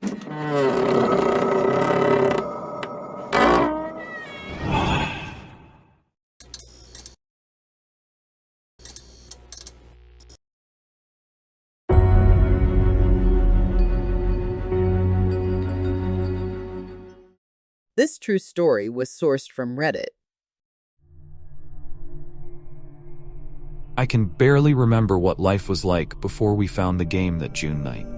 This true story was sourced from Reddit. I can barely remember what life was like before we found the game that June night.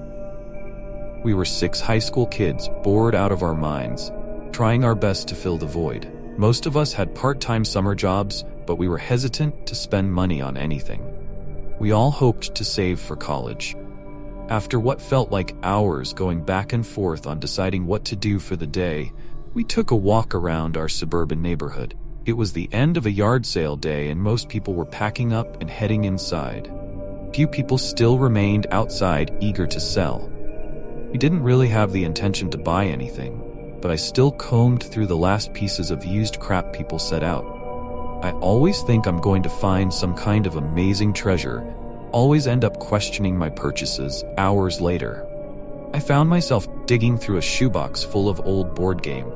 We were 6 high school kids, bored out of our minds, trying our best to fill the void. Most of us had part-time summer jobs, but we were hesitant to spend money on anything. We all hoped to save for college. After what felt like hours going back and forth on deciding what to do for the day, we took a walk around our suburban neighborhood. It was the end of a yard sale day and most people were packing up and heading inside. Few people still remained outside, eager to sell. We didn't really have the intention to buy anything, but I still combed through the last pieces of used crap people set out. I always think I'm going to find some kind of amazing treasure, always end up questioning my purchases hours later. I found myself digging through a shoebox full of old board game.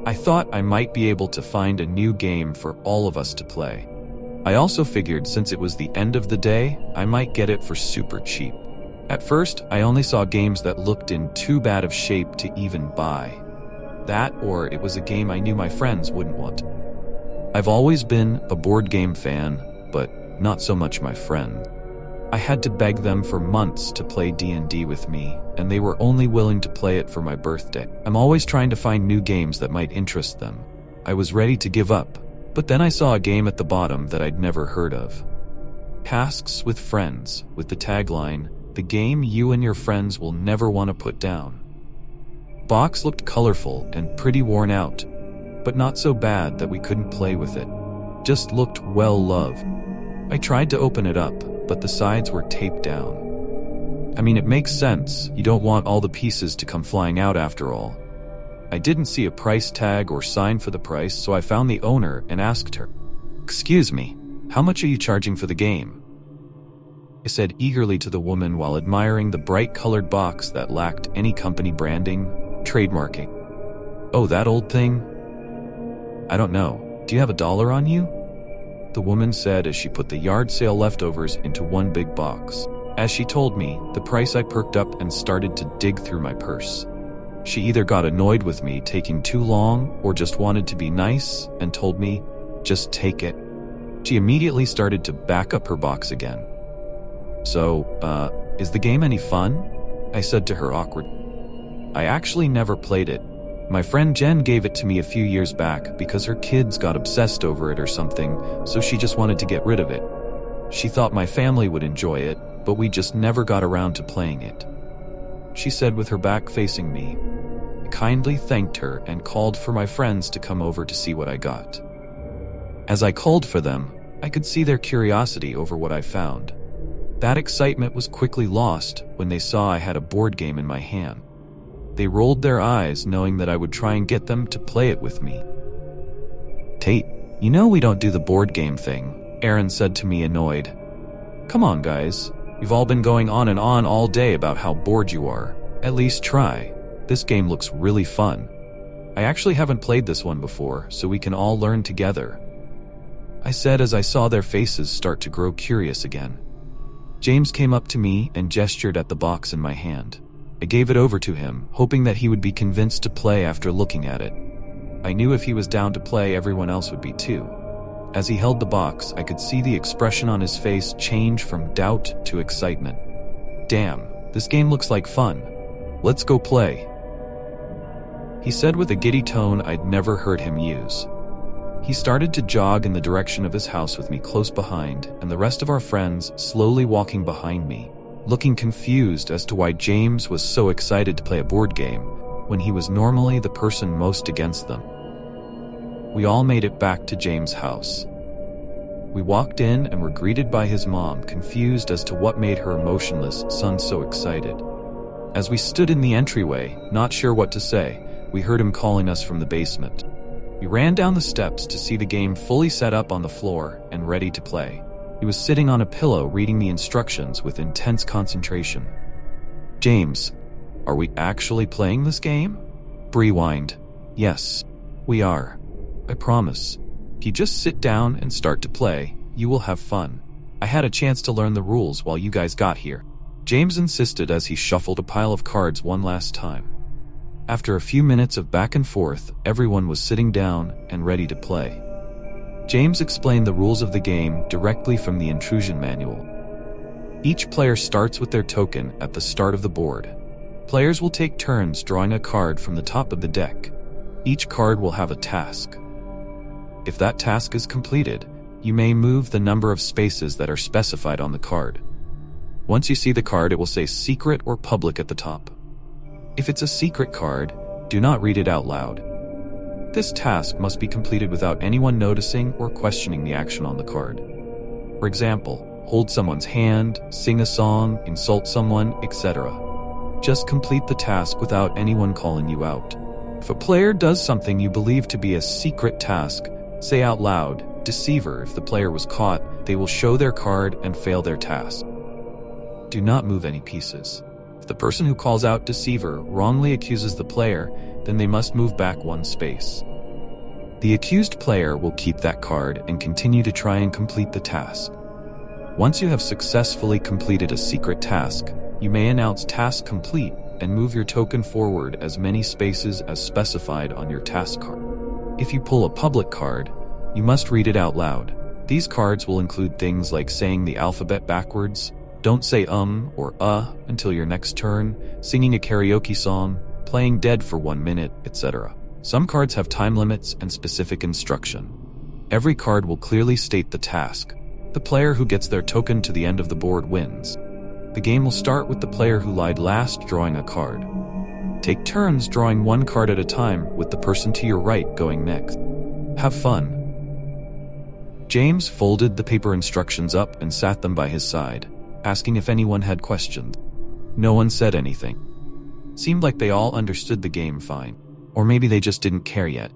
I thought I might be able to find a new game for all of us to play. I also figured since it was the end of the day, I might get it for super cheap. At first, I only saw games that looked in too bad of shape to even buy. That, or it was a game I knew my friends wouldn't want. I've always been a board game fan, but not so much my friend. I had to beg them for months to play D&D with me, and they were only willing to play it for my birthday. I'm always trying to find new games that might interest them. I was ready to give up, but then I saw a game at the bottom that I'd never heard of. Tasks with Friends, with the tagline, "The game you and your friends will never want to put down." Box looked colorful and pretty worn out, but not so bad that we couldn't play with it. Just looked well loved. I tried to open it up, but the sides were taped down. I mean, it makes sense. You don't want all the pieces to come flying out after all. I didn't see a price tag or sign for the price, so I found the owner and asked her, "Excuse me, how much are you charging for the game?" I said eagerly to the woman while admiring the bright-colored box that lacked any company branding, trademarking. "Oh, that old thing? I don't know. Do you have $1 on you?" The woman said as she put the yard sale leftovers into one big box. As she told me the price, I perked up and started to dig through my purse. She either got annoyed with me taking too long or just wanted to be nice and told me, "Just take it." She immediately started to back up her box again. "So, is the game any fun?" I said to her awkward. I actually never played it. My friend Jen gave it to me a few years back because her kids got obsessed over it or something, so she just wanted to get rid of it. She thought my family would enjoy it, but we just never got around to playing it. She said with her back facing me. I kindly thanked her and called for my friends to come over to see what I got. As I called for them, I could see their curiosity over what I found. That excitement was quickly lost when they saw I had a board game in my hand. They rolled their eyes knowing that I would try and get them to play it with me. "Tate, you know we don't do the board game thing," Aaron said to me annoyed. "Come on, guys. You've all been going on and on all day about how bored you are. At least try. This game looks really fun. I actually haven't played this one before, so we can all learn together," I said as I saw their faces start to grow curious again. James came up to me and gestured at the box in my hand. I gave it over to him, hoping that he would be convinced to play after looking at it. I knew if he was down to play, everyone else would be too. As he held the box, I could see the expression on his face change from doubt to excitement. "Damn, this game looks like fun. Let's go play," he said with a giddy tone I'd never heard him use. He started to jog in the direction of his house with me close behind, and the rest of our friends slowly walking behind me, looking confused as to why James was so excited to play a board game when he was normally the person most against them. We all made it back to James' house. We walked in and were greeted by his mom, confused as to what made her emotionless son so excited. As we stood in the entryway, not sure what to say, we heard him calling us from the basement. We ran down the steps to see the game fully set up on the floor and ready to play. He was sitting on a pillow reading the instructions with intense concentration. "James, Are we actually playing this game? Bree whined. Yes, we are. I promise. If you just sit down and start to play, you will have fun. I had a chance to learn the rules while you guys got here. James insisted as he shuffled a pile of cards one last time. After a few minutes of back and forth, everyone was sitting down and ready to play. James explained the rules of the game directly from the intrusion manual. Each player starts with their token at the start of the board. Players will take turns drawing a card from the top of the deck. Each card will have a task. If that task is completed, you may move the number of spaces that are specified on the card. Once you see the card, it will say secret or public at the top. If it's a secret card, do not read it out loud. This task must be completed without anyone noticing or questioning the action on the card. For example, hold someone's hand, sing a song, insult someone, etc. Just complete the task without anyone calling you out. If a player does something you believe to be a secret task, say out loud, "Deceiver." If the player was caught, they will show their card and fail their task. Do not move any pieces. If the person who calls out "Deceiver" wrongly accuses the player, then they must move back one space. The accused player will keep that card and continue to try and complete the task. Once you have successfully completed a secret task, you may announce task complete and move your token forward as many spaces as specified on your task card. If you pull a public card, you must read it out loud. These cards will include things like saying the alphabet backwards, don't say or until your next turn, singing a karaoke song, playing dead for 1 minute, etc. Some cards have time limits and specific instruction. Every card will clearly state the task. The player who gets their token to the end of the board wins. The game will start with the player who lied last drawing a card. Take turns drawing one card at a time, with the person to your right going next. Have fun. James folded the paper instructions up and sat them by his side, asking if anyone had questions. No one said anything. Seemed like they all understood the game fine, or maybe they just didn't care yet.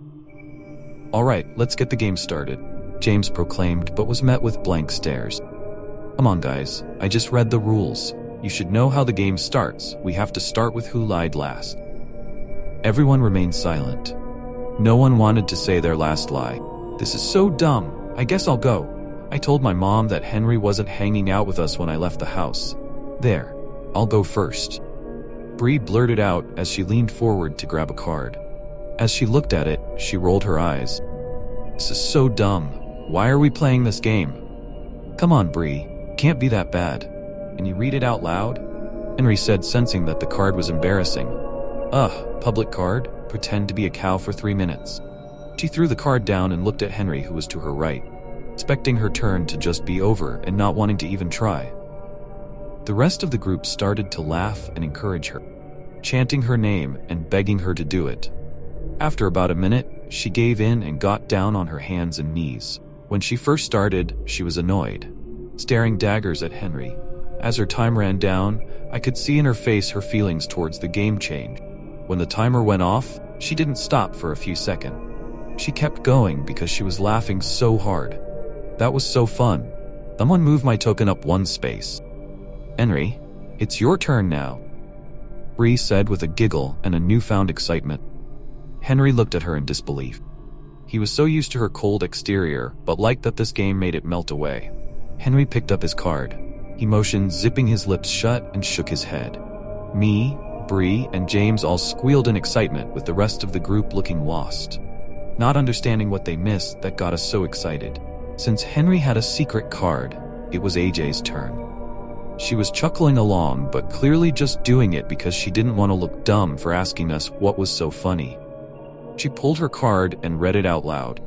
"All right, let's get the game started," James proclaimed, but was met with blank stares. "Come on, guys, I just read the rules. You should know how the game starts. We have to start with who lied last." Everyone remained silent. No one wanted to say their last lie. "This is so dumb. I guess I'll go. I told my mom that Henry wasn't hanging out with us when I left the house. There, I'll go first." Bree blurted out as she leaned forward to grab a card. As she looked at it, she rolled her eyes. "This is so dumb. Why are we playing this game?" "Come on, Bree. Can't be that bad. Can you read it out loud?" Henry said, sensing that the card was embarrassing. Public card. Pretend to be a cow for 3 minutes." She threw the card down and looked at Henry, who was to her right, expecting her turn to just be over and not wanting to even try. The rest of the group started to laugh and encourage her, chanting her name and begging her to do it. After about a minute, she gave in and got down on her hands and knees. When she first started, she was annoyed, staring daggers at Henry. As her time ran down, I could see in her face her feelings towards the game changed. When the timer went off, she didn't stop for a few seconds. She kept going because she was laughing so hard. "That was so fun. Someone move my token up one space." "Henry, it's your turn now," Bree said with a giggle and a newfound excitement. Henry looked at her in disbelief. He was so used to her cold exterior, but liked that this game made it melt away. Henry picked up his card. He motioned, zipping his lips shut, and shook his head. Me, Bree, and James all squealed in excitement, with the rest of the group looking lost, not understanding what they missed that got us so excited. Since Henry had a secret card, it was AJ's turn. She was chuckling along, but clearly just doing it because she didn't want to look dumb for asking us what was so funny. She pulled her card and read it out loud.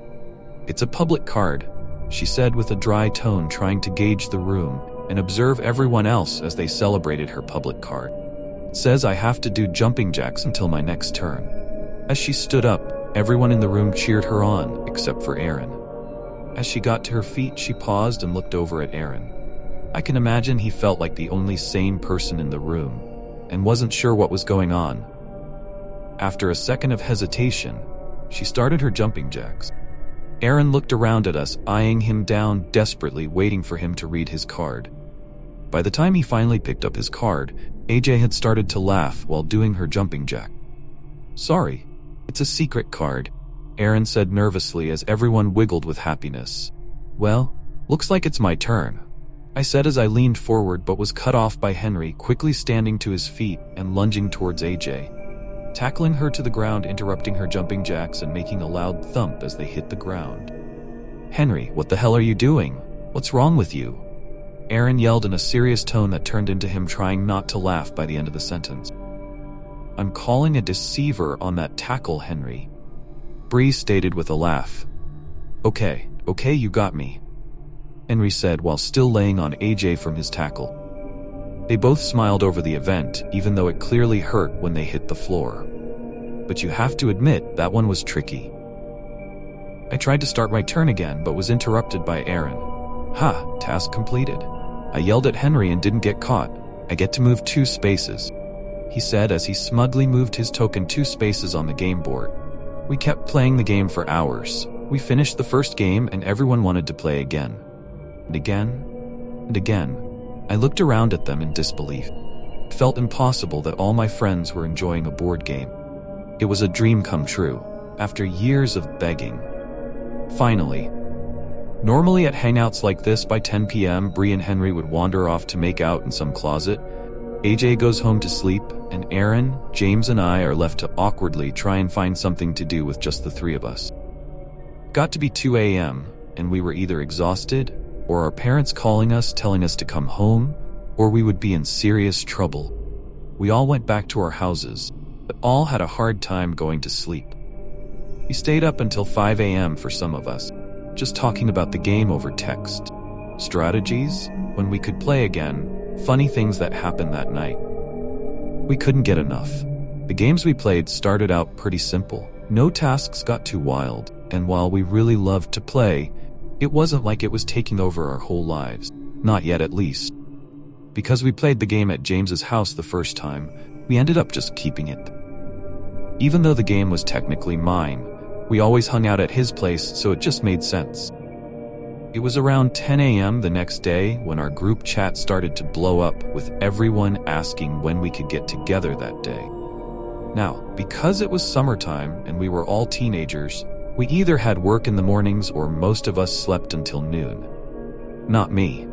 "It's a public card," she said with a dry tone, trying to gauge the room and observe everyone else as they celebrated her public card. "It says I have to do jumping jacks until my next turn." As she stood up, everyone in the room cheered her on, except for Aaron. As she got to her feet, she paused and looked over at Aaron. I can imagine he felt like the only sane person in the room, and wasn't sure what was going on. After a second of hesitation, she started her jumping jacks. Aaron looked around at us, eyeing him down, desperately waiting for him to read his card. By the time he finally picked up his card, AJ had started to laugh while doing her jumping jack. "Sorry, it's a secret card," Aaron said nervously as everyone wiggled with happiness. "Well, looks like it's my turn," I said as I leaned forward but was cut off by Henry quickly standing to his feet and lunging towards AJ, tackling her to the ground, interrupting her jumping jacks and making a loud thump as they hit the ground. "Henry, what the hell are you doing? What's wrong with you?" Aaron yelled in a serious tone that turned into him trying not to laugh by the end of the sentence. "I'm calling a deceiver on that tackle, Henry," Bree stated with a laugh. Okay, you got me," Henry said while still laying on AJ from his tackle. They both smiled over the event, even though it clearly hurt when they hit the floor. But you have to admit, that one was tricky. I tried to start my turn again, but was interrupted by Aaron. "Ha, task completed." I yelled at Henry and didn't get caught. "I get to move 2 spaces," he said as he smugly moved his token 2 spaces on the game board. We kept playing the game for hours. We finished the first game and everyone wanted to play again. And again, and again. I looked around at them in disbelief. It felt impossible that all my friends were enjoying a board game. It was a dream come true, after years of begging. Finally. Normally at hangouts like this by 10 p.m., Bree and Henry would wander off to make out in some closet. AJ goes home to sleep, and Aaron, James, and I are left to awkwardly try and find something to do with just the 3 of us. Got to be 2 a.m., and we were either exhausted, or our parents calling us telling us to come home, or we would be in serious trouble. We all went back to our houses, but all had a hard time going to sleep. We stayed up until 5 a.m. for some of us, just talking about the game over text, strategies, when we could play again, funny things that happened that night. We couldn't get enough. The games we played started out pretty simple. No tasks got too wild, and while we really loved to play, it wasn't like it was taking over our whole lives. Not yet, at least. Because we played the game at James's house the first time, we ended up just keeping it. Even though the game was technically mine, we always hung out at his place, so it just made sense. It was around 10 a.m. the next day when our group chat started to blow up with everyone asking when we could get together that day. Now, because it was summertime and we were all teenagers, we either had work in the mornings or most of us slept until noon. Not me.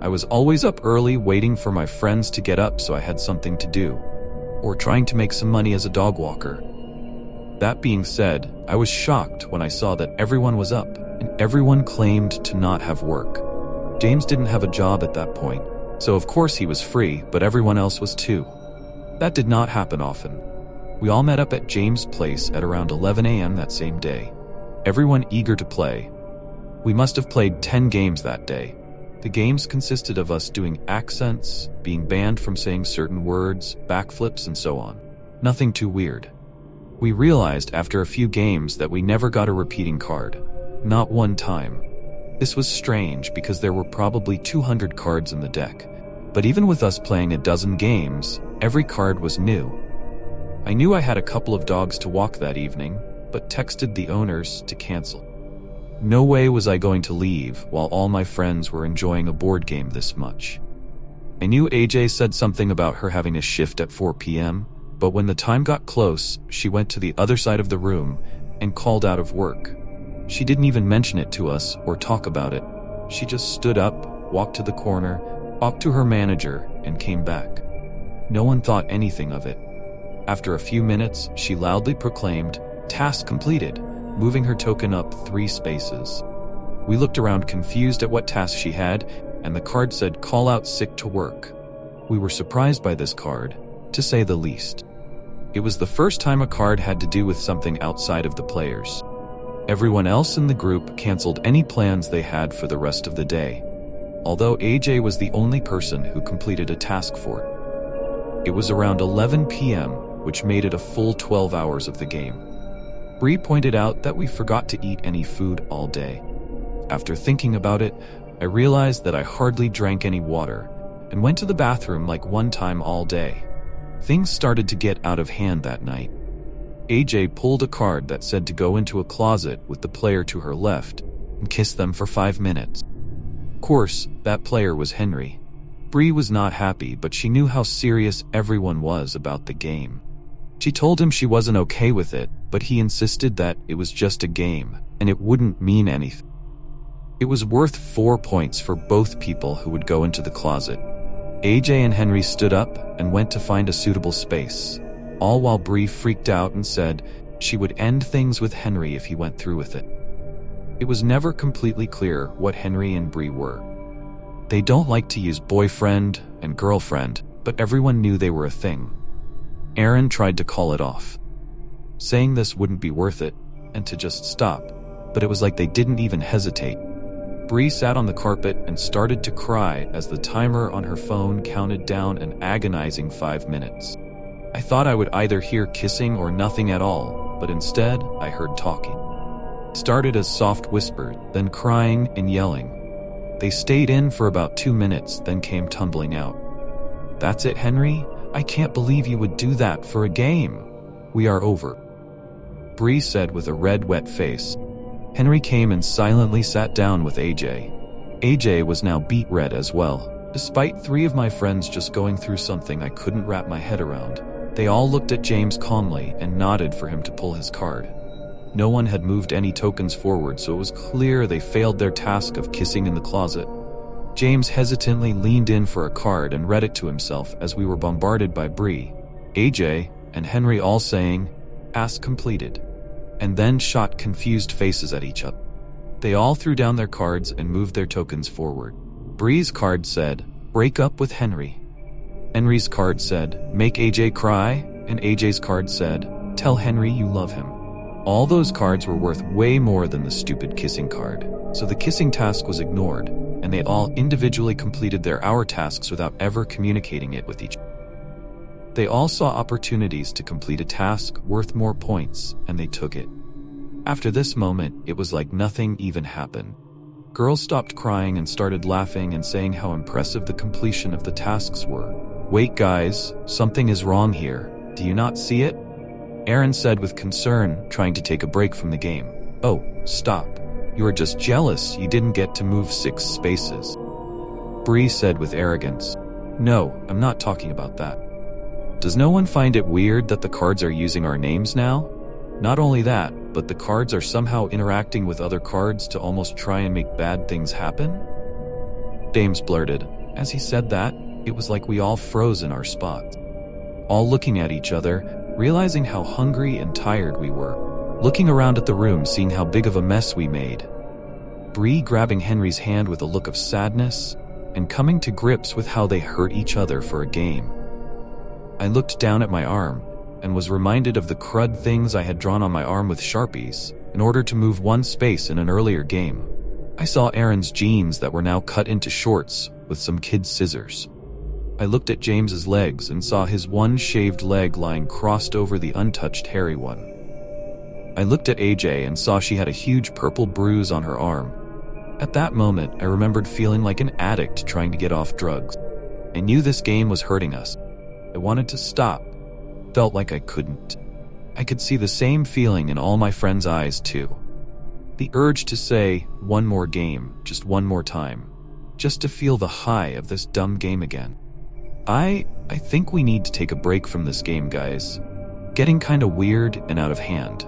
I was always up early waiting for my friends to get up so I had something to do, or trying to make some money as a dog walker. That being said, I was shocked when I saw that everyone was up, and everyone claimed to not have work. James didn't have a job at that point, so of course he was free, but everyone else was too. That did not happen often. We all met up at James' place at around 11 a.m. that same day. Everyone eager to play. We must have played 10 games that day. The games consisted of us doing accents, being banned from saying certain words, backflips, and so on. Nothing too weird. We realized after a few games that we never got a repeating card. Not one time. This was strange because there were probably 200 cards in the deck. But even with us playing a dozen games, every card was new. I knew I had a couple of dogs to walk that evening, but texted the owners to cancel. No way was I going to leave while all my friends were enjoying a board game this much. I knew AJ said something about her having a shift at 4 p.m., but when the time got close, she went to the other side of the room and called out of work. She didn't even mention it to us or talk about it. She just stood up, walked to the corner, talked to her manager, and came back. No one thought anything of it. After a few minutes, she loudly proclaimed, "Task completed," moving her token up 3 spaces. We looked around confused at what task she had, and the card said, "Call out sick to work." We were surprised by this card, to say the least. It was the first time a card had to do with something outside of the players. Everyone else in the group canceled any plans they had for the rest of the day, although AJ was the only person who completed a task for it. It was around 11 p.m., which made it a full 12 hours of the game. Bree pointed out that we forgot to eat any food all day. After thinking about it, I realized that I hardly drank any water and went to the bathroom like one time all day. Things started to get out of hand that night. AJ pulled a card that said to go into a closet with the player to her left and kiss them for 5 minutes. Of course, that player was Henry. Bree was not happy, but she knew how serious everyone was about the game. She told him she wasn't okay with it, but he insisted that it was just a game, and it wouldn't mean anything. It was worth 4 points for both people who would go into the closet. AJ and Henry stood up and went to find a suitable space, all while Bree freaked out and said she would end things with Henry if he went through with it. It was never completely clear what Henry and Bree were. They don't like to use boyfriend and girlfriend, but everyone knew they were a thing. Aaron tried to call it off, saying this wouldn't be worth it and to just stop, but it was like they didn't even hesitate. Bree sat on the carpet and started to cry as the timer on her phone counted down an agonizing 5 minutes. I thought I would either hear kissing or nothing at all, but instead I heard talking. It started as soft whispers, then crying and yelling. They stayed in for about 2 minutes, then came tumbling out. "That's it, Henry? I can't believe you would do that for a game. We are over," Bree said with a red, wet face. Henry came and silently sat down with AJ. AJ was now beet red as well. Despite 3 of my friends just going through something I couldn't wrap my head around, they all looked at James calmly and nodded for him to pull his card. No one had moved any tokens forward, so it was clear they failed their task of kissing in the closet. James hesitantly leaned in for a card and read it to himself as we were bombarded by Bree, AJ, and Henry all saying, "Ask completed," and then shot confused faces at each other. They all threw down their cards and moved their tokens forward. Bree's card said, "Break up with Henry." Henry's card said, "Make AJ cry," and AJ's card said, "Tell Henry you love him." All those cards were worth way more than the stupid kissing card, so the kissing task was ignored, and they all individually completed their hour tasks without ever communicating it with each other. They all saw opportunities to complete a task worth more points, and they took it. After this moment, it was like nothing even happened. Girls stopped crying and started laughing and saying how impressive the completion of the tasks were. "Wait guys, something is wrong here. Do you not see it?" Aaron said with concern, trying to take a break from the game. "Oh, stop. You are just jealous you didn't get to move 6 spaces." Bree said with arrogance, "No, I'm not talking about that. Does no one find it weird that the cards are using our names now? Not only that, but the cards are somehow interacting with other cards to almost try and make bad things happen?" James blurted. As he said that, it was like we all froze in our spots, all looking at each other, realizing how hungry and tired we were, looking around at the room, seeing how big of a mess we made. Bree grabbing Henry's hand with a look of sadness, and coming to grips with how they hurt each other for a game. I looked down at my arm, and was reminded of the crud things I had drawn on my arm with Sharpies, in order to move 1 space in an earlier game. I saw Aaron's jeans that were now cut into shorts, with some kid's scissors. I looked at James's legs and saw his one shaved leg lying crossed over the untouched hairy one. I looked at AJ and saw she had a huge purple bruise on her arm. At that moment, I remembered feeling like an addict trying to get off drugs. I knew this game was hurting us. I wanted to stop. Felt like I couldn't. I could see the same feeling in all my friends' eyes too. The urge to say, one more game, just one more time. Just to feel the high of this dumb game again. I think we need to take a break from this game, guys. Getting kinda weird and out of hand.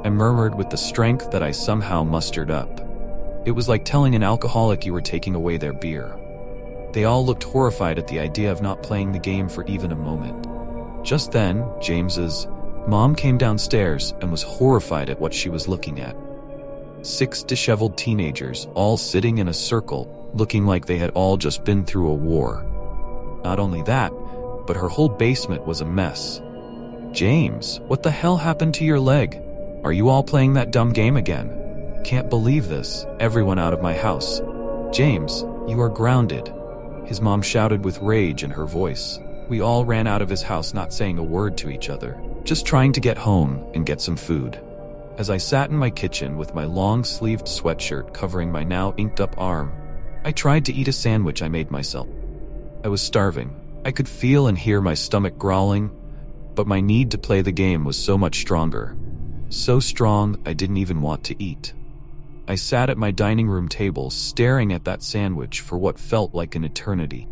I murmured with the strength that I somehow mustered up. It was like telling an alcoholic you were taking away their beer. They all looked horrified at the idea of not playing the game for even a moment. Just then, James's mom came downstairs and was horrified at what she was looking at. 6 disheveled teenagers, all sitting in a circle, looking like they had all just been through a war. Not only that, but her whole basement was a mess. "James, what the hell happened to your leg? Are you all playing that dumb game again? Can't believe this. Everyone out of my house. James, you are grounded." His mom shouted with rage in her voice. We all ran out of his house, not saying a word to each other, just trying to get home and get some food. As I sat in my kitchen with my long-sleeved sweatshirt covering my now inked-up arm, I tried to eat a sandwich I made myself. I was starving. I could feel and hear my stomach growling, but my need to play the game was so much stronger. So strong, I didn't even want to eat. I sat at my dining room table staring at that sandwich for what felt like an eternity.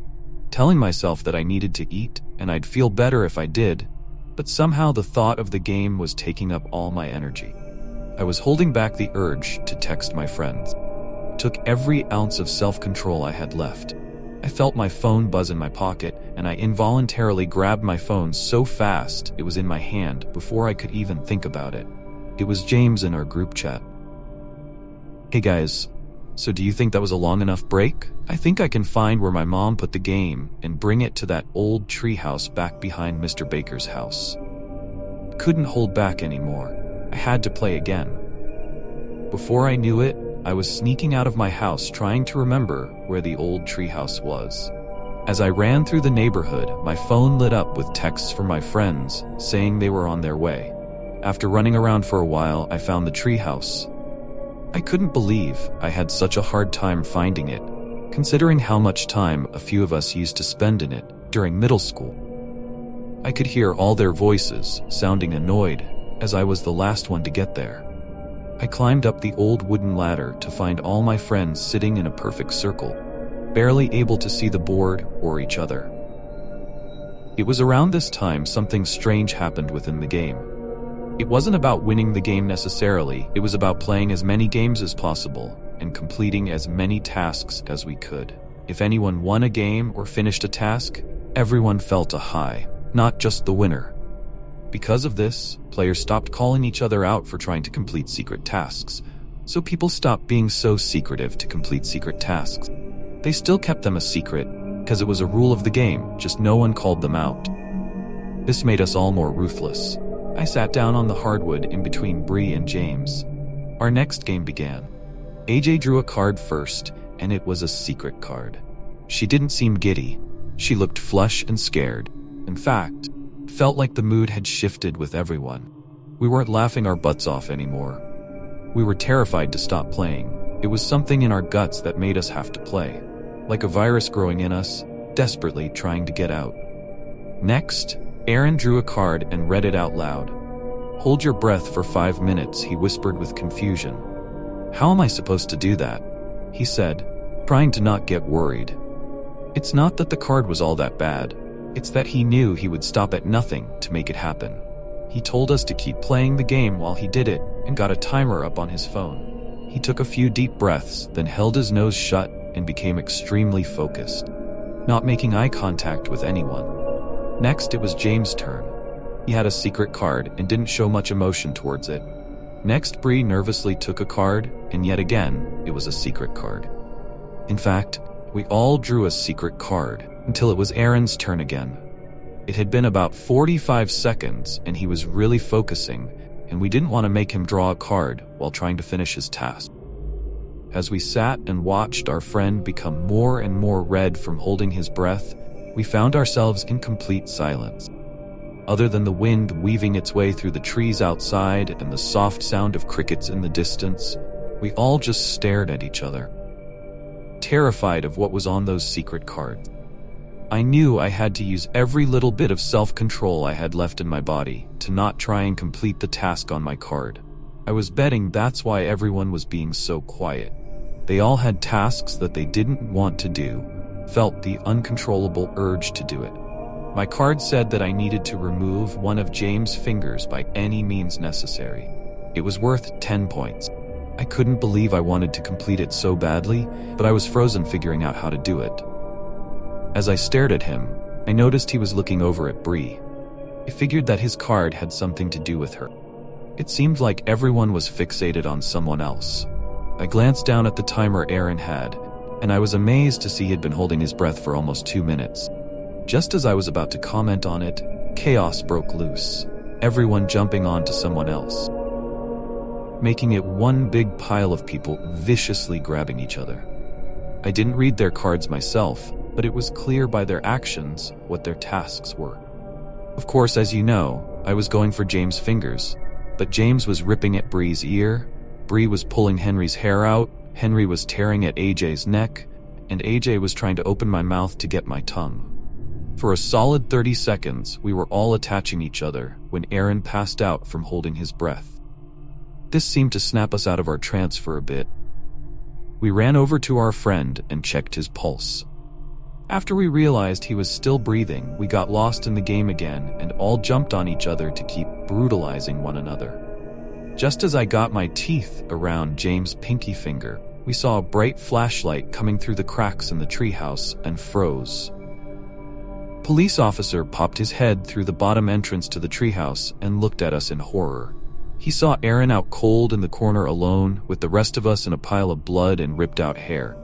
telling myself that I needed to eat and I'd feel better if I did, but somehow the thought of the game was taking up all my energy. I was holding back the urge to text my friends. It took every ounce of self-control I had left. I felt my phone buzz in my pocket, and I involuntarily grabbed my phone so fast it was in my hand before I could even think about it. It was James in our group chat. "Hey guys, so do you think that was a long enough break? I think I can find where my mom put the game and bring it to that old treehouse back behind Mr. Baker's house." Couldn't hold back anymore. I had to play again. Before I knew it, I was sneaking out of my house trying to remember where the old treehouse was. As I ran through the neighborhood, my phone lit up with texts from my friends saying they were on their way. After running around for a while, I found the treehouse. I couldn't believe I had such a hard time finding it, considering how much time a few of us used to spend in it during middle school. I could hear all their voices, sounding annoyed, as I was the last one to get there. I climbed up the old wooden ladder to find all my friends sitting in a perfect circle, barely able to see the board or each other. It was around this time something strange happened within the game. It wasn't about winning the game necessarily, it was about playing as many games as possible and completing as many tasks as we could. If anyone won a game or finished a task, everyone felt a high, not just the winner. Because of this, players stopped calling each other out for trying to complete secret tasks, so people stopped being so secretive to complete secret tasks. They still kept them a secret, because it was a rule of the game, just no one called them out. This made us all more ruthless. I sat down on the hardwood in between Bree and James. Our next game began. AJ drew a card first, and it was a secret card. She didn't seem giddy. She looked flushed and scared. In fact, it felt like the mood had shifted with everyone. We weren't laughing our butts off anymore. We were terrified to stop playing. It was something in our guts that made us have to play. Like a virus growing in us, desperately trying to get out. Next, Aaron drew a card and read it out loud. "Hold your breath for 5 minutes," he whispered with confusion. "How am I supposed to do that?" he said, trying to not get worried. It's not that the card was all that bad. It's that he knew he would stop at nothing to make it happen. He told us to keep playing the game while he did it and got a timer up on his phone. He took a few deep breaths, then held his nose shut and became extremely focused, not making eye contact with anyone. Next, it was James' turn. He had a secret card and didn't show much emotion towards it. Next, Bree nervously took a card, and yet again, it was a secret card. In fact, we all drew a secret card until it was Aaron's turn again. It had been about 45 seconds, and he was really focusing, and we didn't want to make him draw a card while trying to finish his task. As we sat and watched our friend become more and more red from holding his breath, we found ourselves in complete silence. Other than the wind weaving its way through the trees outside and the soft sound of crickets in the distance, we all just stared at each other, terrified of what was on those secret cards. I knew I had to use every little bit of self-control I had left in my body to not try and complete the task on my card. I was betting that's why everyone was being so quiet. They all had tasks that they didn't want to do, felt the uncontrollable urge to do it. My card said that I needed to remove one of James' fingers by any means necessary. It was worth 10 points. I couldn't believe I wanted to complete it so badly, but I was frozen figuring out how to do it. As I stared at him, I noticed he was looking over at Bree. I figured that his card had something to do with her. It seemed like everyone was fixated on someone else. I glanced down at the timer Aaron had, and I was amazed to see he'd been holding his breath for almost 2 minutes. Just as I was about to comment on it, chaos broke loose, everyone jumping onto someone else, making it one big pile of people viciously grabbing each other. I didn't read their cards myself, but it was clear by their actions what their tasks were. Of course, as you know, I was going for James' fingers, but James was ripping at Bree's ear, Bree was pulling Henry's hair out, Henry was tearing at AJ's neck, and AJ was trying to open my mouth to get my tongue. For a solid 30 seconds, we were all attaching each other when Aaron passed out from holding his breath. This seemed to snap us out of our trance for a bit. We ran over to our friend and checked his pulse. After we realized he was still breathing, we got lost in the game again and all jumped on each other to keep brutalizing one another. Just as I got my teeth around James' pinky finger, we saw a bright flashlight coming through the cracks in the treehouse and froze. Police officer popped his head through the bottom entrance to the treehouse and looked at us in horror. He saw Aaron out cold in the corner alone, with the rest of us in a pile of blood and ripped out hair.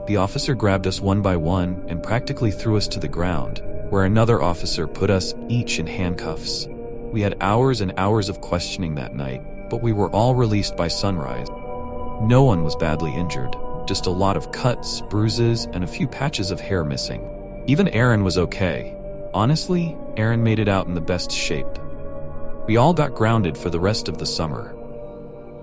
The officer grabbed us one by one and practically threw us to the ground, where another officer put us each in handcuffs. We had hours and hours of questioning that night, but we were all released by sunrise. No one was badly injured, just a lot of cuts, bruises, and a few patches of hair missing. Even Aaron was okay. Honestly, Aaron made it out in the best shape. We all got grounded for the rest of the summer.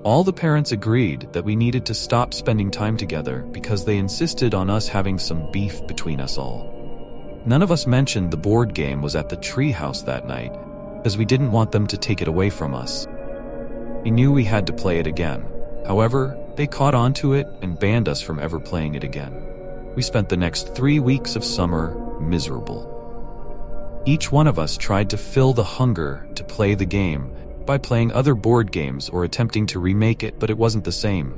All the parents agreed that we needed to stop spending time together because they insisted on us having some beef between us all. None of us mentioned the board game was at the treehouse that night, as we didn't want them to take it away from us. We knew we had to play it again. However, they caught on to it and banned us from ever playing it again. We spent the next 3 weeks of summer miserable. Each one of us tried to fill the hunger to play the game by playing other board games or attempting to remake it, but it wasn't the same.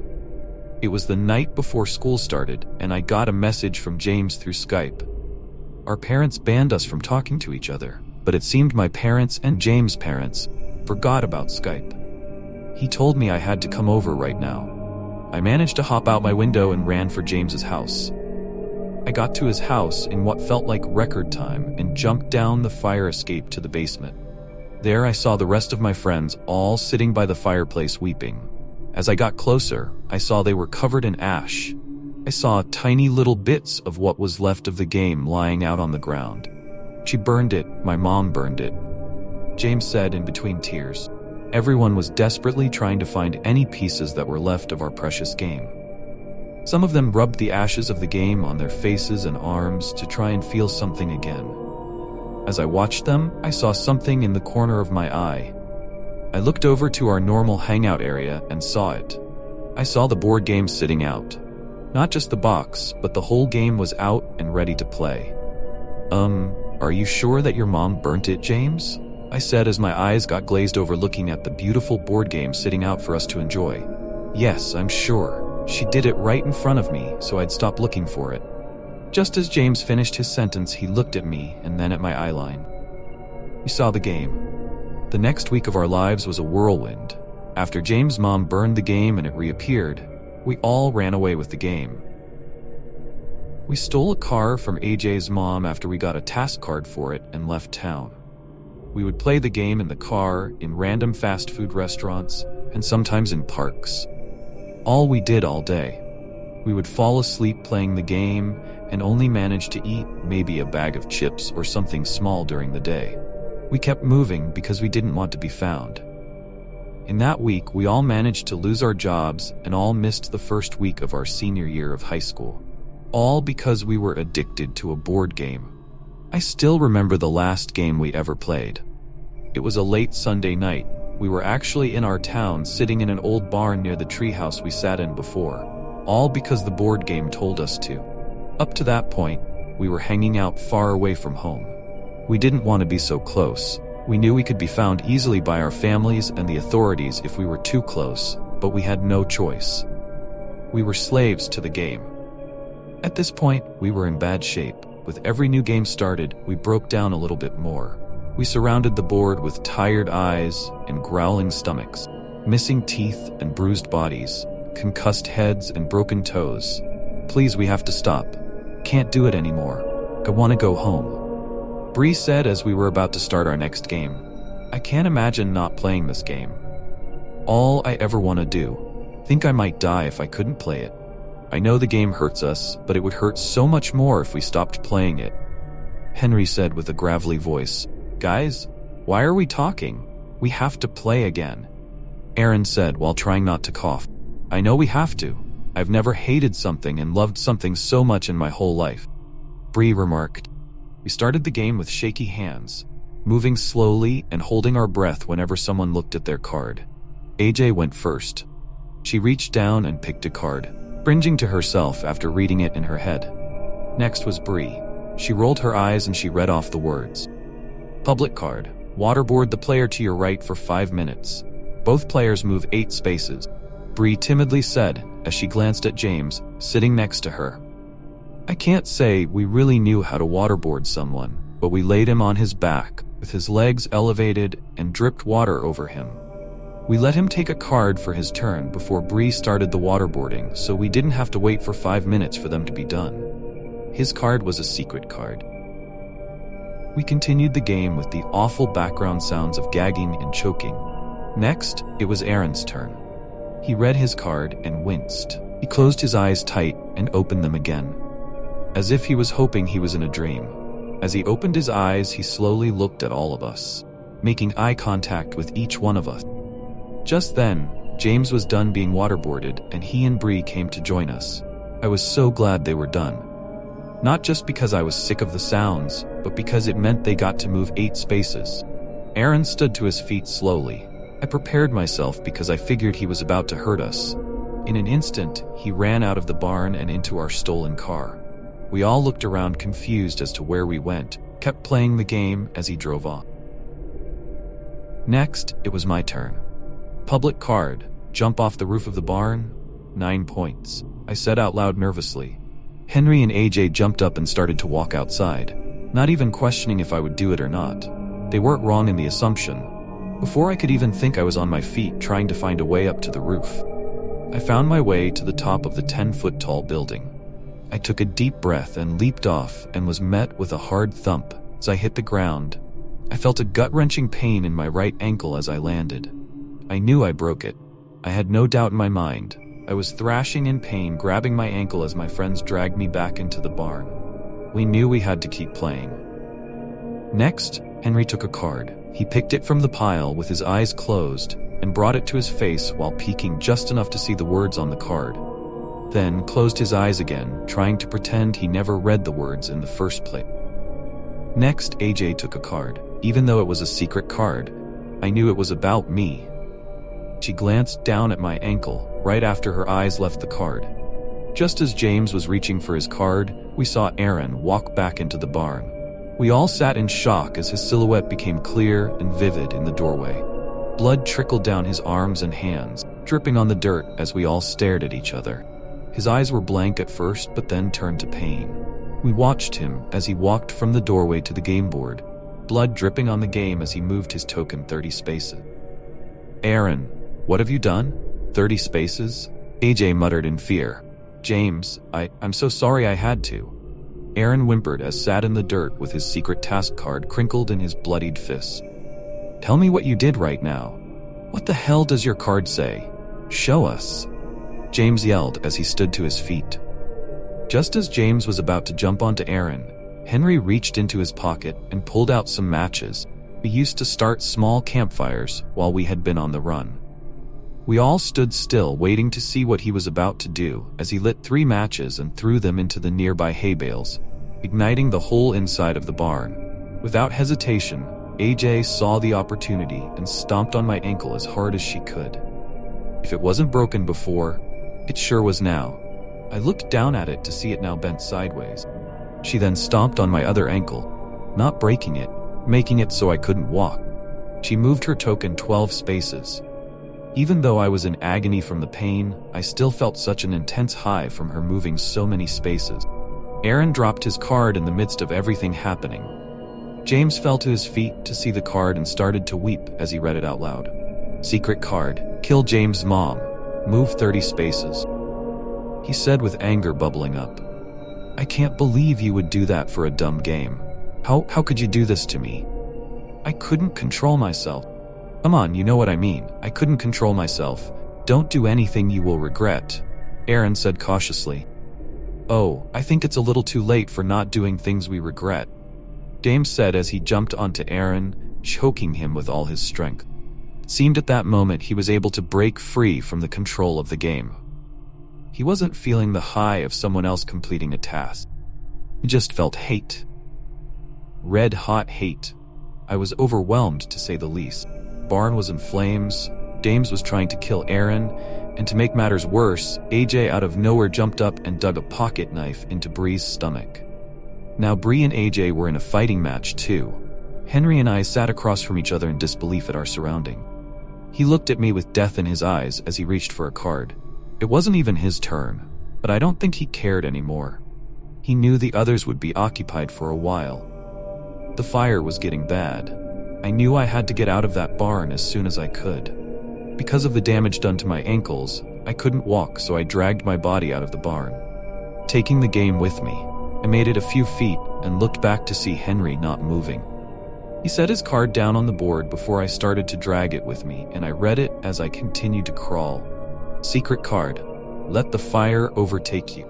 It was the night before school started, and I got a message from James through Skype. Our parents banned us from talking to each other, but it seemed my parents and James' parents forgot about Skype. He told me I had to come over right now. I managed to hop out my window and ran for James's house. I got to his house in what felt like record time and jumped down the fire escape to the basement. There I saw the rest of my friends all sitting by the fireplace weeping. As I got closer, I saw they were covered in ash. I saw tiny little bits of what was left of the game lying out on the ground. She burned it, my mom burned it. James said in between tears. Everyone was desperately trying to find any pieces that were left of our precious game. Some of them rubbed the ashes of the game on their faces and arms to try and feel something again. As I watched them, I saw something in the corner of my eye. I looked over to our normal hangout area and saw it. I saw the board game sitting out. Not just the box, but the whole game was out and ready to play. Are you sure that your mom burnt it, James? I said as my eyes got glazed over looking at the beautiful board game sitting out for us to enjoy. Yes, I'm sure. She did it right in front of me, so I'd stop looking for it. Just as James finished his sentence, he looked at me and then at my eyeline. We saw the game. The next week of our lives was a whirlwind. After James' mom burned the game and it reappeared, we all ran away with the game. We stole a car from AJ's mom after we got a task card for it and left town. We would play the game in the car, in random fast food restaurants, and sometimes in parks. All we did all day. We would fall asleep playing the game and only manage to eat maybe a bag of chips or something small during the day. We kept moving because we didn't want to be found. In that week, we all managed to lose our jobs and all missed the first week of our senior year of high school. All because we were addicted to a board game. I still remember the last game we ever played. It was a late Sunday night. We were actually in our town sitting in an old barn near the treehouse we sat in before. All because the board game told us to. Up to that point, we were hanging out far away from home. We didn't want to be so close. We knew we could be found easily by our families and the authorities if we were too close, but we had no choice. We were slaves to the game. At this point, we were in bad shape. With every new game started, we broke down a little bit more. We surrounded the board with tired eyes and growling stomachs, missing teeth and bruised bodies, concussed heads and broken toes. Please, we have to stop. Can't do it anymore. I want to go home. Bree said as we were about to start our next game. I can't imagine not playing this game. All I ever want to do. Think I might die if I couldn't play it. I know the game hurts us, but it would hurt so much more if we stopped playing it. Henry said with a gravelly voice. Guys, why are we talking? We have to play again. Aaron said while trying not to cough. I know we have to. I've never hated something and loved something so much in my whole life. Bree remarked. We started the game with shaky hands, moving slowly and holding our breath whenever someone looked at their card. AJ went first. She reached down and picked a card, cringing to herself after reading it in her head. Next was Bree. She rolled her eyes and she read off the words. Public card. Waterboard the player to your right for 5 minutes. Both players move 8 spaces. Bree timidly said as she glanced at James, sitting next to her. I can't say we really knew how to waterboard someone, but we laid him on his back, with his legs elevated and dripped water over him. We let him take a card for his turn before Bree started the waterboarding, so we didn't have to wait for 5 minutes for them to be done. His card was a secret card. We continued the game with the awful background sounds of gagging and choking. Next, it was Aaron's turn. He read his card and winced. He closed his eyes tight and opened them again, as if he was hoping he was in a dream. As he opened his eyes, he slowly looked at all of us, making eye contact with each one of us. Just then, James was done being waterboarded and he and Bree came to join us. I was so glad they were done. Not just because I was sick of the sounds, but because it meant they got to move 8 spaces. Aaron stood to his feet slowly. I prepared myself because I figured he was about to hurt us. In an instant, he ran out of the barn and into our stolen car. We all looked around confused as to where we went, kept playing the game as he drove off. Next, it was my turn. Public card. Jump off the roof of the barn. 9 points. I said out loud nervously. Henry and AJ jumped up and started to walk outside, not even questioning if I would do it or not. They weren't wrong in the assumption. Before I could even think, I was on my feet trying to find a way up to the roof. I found my way to the top of the 10-foot-tall building. I took a deep breath and leaped off and was met with a hard thump as I hit the ground. I felt a gut-wrenching pain in my right ankle as I landed. I knew I broke it. I had no doubt in my mind. I was thrashing in pain, grabbing my ankle as my friends dragged me back into the barn. We knew we had to keep playing. Next, Henry took a card. He picked it from the pile with his eyes closed and brought it to his face while peeking just enough to see the words on the card. Then closed his eyes again, trying to pretend he never read the words in the first place. Next, AJ took a card. Even though it was a secret card, I knew it was about me. She glanced down at my ankle right after her eyes left the card. Just as James was reaching for his card, we saw Aaron walk back into the barn. We all sat in shock as his silhouette became clear and vivid in the doorway. Blood trickled down his arms and hands, dripping on the dirt as we all stared at each other. His eyes were blank at first, but then turned to pain. We watched him as he walked from the doorway to the game board, blood dripping on the game as he moved his token 30 spaces. Aaron, what have you done? 30 spaces? AJ muttered in fear. James, I'm so sorry I had to. Aaron whimpered as sat in the dirt with his secret task card crinkled in his bloodied fists. Tell me what you did right now. What the hell does your card say? Show us. James yelled as he stood to his feet. Just as James was about to jump onto Aaron, Henry reached into his pocket and pulled out some matches we used to start small campfires while we had been on the run. We all stood still waiting to see what he was about to do as he lit 3 matches and threw them into the nearby hay bales, igniting the whole inside of the barn. Without hesitation, AJ saw the opportunity and stomped on my ankle as hard as she could. If it wasn't broken before, it sure was now. I looked down at it to see it now bent sideways. She then stomped on my other ankle, not breaking it, making it so I couldn't walk. She moved her token 12 spaces. Even though I was in agony from the pain, I still felt such an intense high from her moving so many spaces. Aaron dropped his card in the midst of everything happening. James fell to his feet to see the card and started to weep as he read it out loud. Secret card. Kill James' mom. Move 30 spaces. He said with anger bubbling up. I can't believe you would do that for a dumb game. How could you do this to me? I couldn't control myself. Come on, you know what I mean. I couldn't control myself. Don't do anything you will regret, Aaron said cautiously. Oh, I think it's a little too late for not doing things we regret, James said as he jumped onto Aaron, choking him with all his strength. It seemed at that moment he was able to break free from the control of the game. He wasn't feeling the high of someone else completing a task. He just felt hate. Red-hot hate. I was overwhelmed, to say the least. Barn was in flames, James was trying to kill Aaron, and to make matters worse, AJ out of nowhere jumped up and dug a pocket knife into Bree's stomach. Now Bree and AJ were in a fighting match too. Henry and I sat across from each other in disbelief at our surrounding. He looked at me with death in his eyes as he reached for a card. It wasn't even his turn, but I don't think he cared anymore. He knew the others would be occupied for a while. The fire was getting bad. I knew I had to get out of that barn as soon as I could. Because of the damage done to my ankles, I couldn't walk, so I dragged my body out of the barn. Taking the game with me, I made it a few feet and looked back to see Henry not moving. He set his card down on the board before I started to drag it with me, and I read it as I continued to crawl. Secret card. Let the fire overtake you.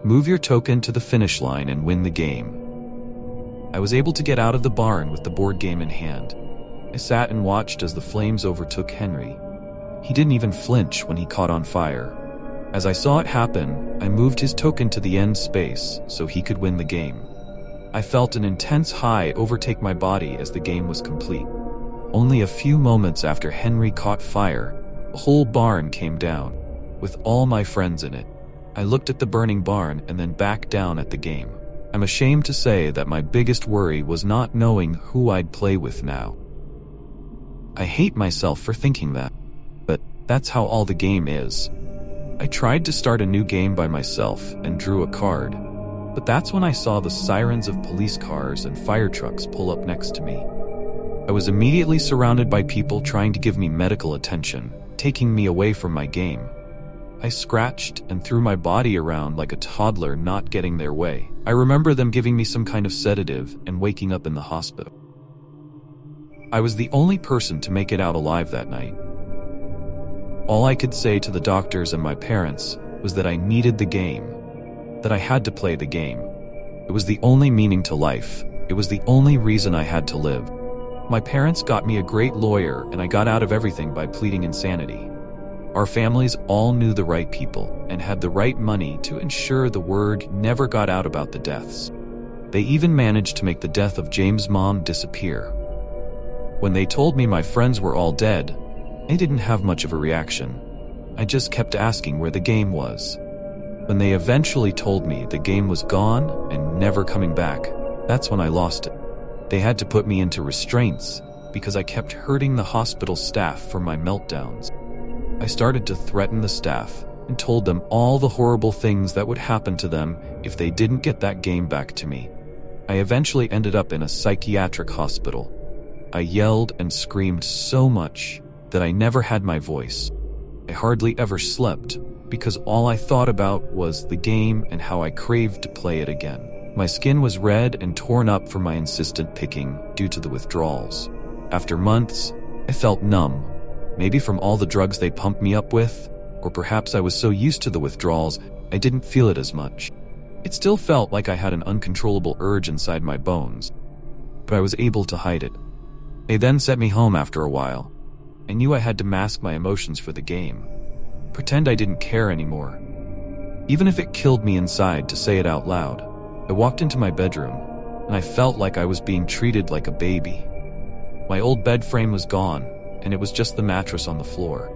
Move your token to the finish line and win the game. I was able to get out of the barn with the board game in hand. I sat and watched as the flames overtook Henry. He didn't even flinch when he caught on fire. As I saw it happen, I moved his token to the end space so he could win the game. I felt an intense high overtake my body as the game was complete. Only a few moments after Henry caught fire, the whole barn came down, with all my friends in it. I looked at the burning barn and then back down at the game. I'm ashamed to say that my biggest worry was not knowing who I'd play with now. I hate myself for thinking that, but that's how all the game is. I tried to start a new game by myself and drew a card, but that's when I saw the sirens of police cars and fire trucks pull up next to me. I was immediately surrounded by people trying to give me medical attention, taking me away from my game. I scratched and threw my body around like a toddler not getting their way. I remember them giving me some kind of sedative and waking up in the hospital. I was the only person to make it out alive that night. All I could say to the doctors and my parents was that I needed the game, that I had to play the game. It was the only meaning to life. It was the only reason I had to live. My parents got me a great lawyer, and I got out of everything by pleading insanity. Our families all knew the right people and had the right money to ensure the word never got out about the deaths. They even managed to make the death of James' mom disappear. When they told me my friends were all dead, I didn't have much of a reaction. I just kept asking where the game was. When they eventually told me the game was gone and never coming back, that's when I lost it. They had to put me into restraints because I kept hurting the hospital staff for my meltdowns. I started to threaten the staff and told them all the horrible things that would happen to them if they didn't get that game back to me. I eventually ended up in a psychiatric hospital. I yelled and screamed so much that I never had my voice. I hardly ever slept because all I thought about was the game and how I craved to play it again. My skin was red and torn up from my insistent picking due to the withdrawals. After months, I felt numb. Maybe from all the drugs they pumped me up with, or perhaps I was so used to the withdrawals, I didn't feel it as much. It still felt like I had an uncontrollable urge inside my bones, but I was able to hide it. They then sent me home after a while. I knew I had to mask my emotions for the game. Pretend I didn't care anymore. Even if it killed me inside to say it out loud. I walked into my bedroom, and I felt like I was being treated like a baby. My old bed frame was gone, and it was just the mattress on the floor.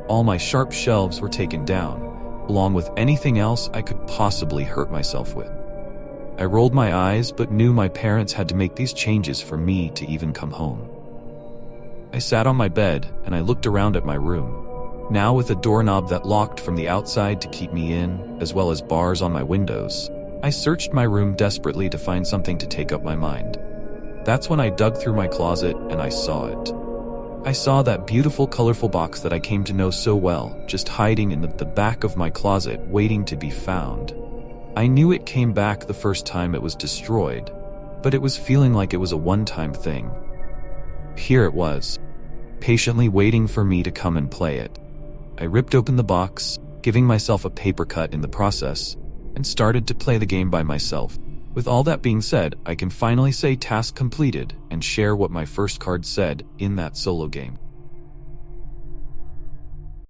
All my sharp shelves were taken down, along with anything else I could possibly hurt myself with. I rolled my eyes but knew my parents had to make these changes for me to even come home. I sat on my bed and I looked around at my room, now with a doorknob that locked from the outside to keep me in, as well as bars on my windows. I searched my room desperately to find something to take up my mind. That's when I dug through my closet and I saw it. I saw that beautiful, colorful box that I came to know so well, just hiding in the back of my closet, waiting to be found. I knew it came back the first time it was destroyed, but it was feeling like it was a one-time thing. Here it was, patiently waiting for me to come and play it. I ripped open the box, giving myself a paper cut in the process, and started to play the game by myself. With all that being said, I can finally say task completed and share what my first card said in that solo game.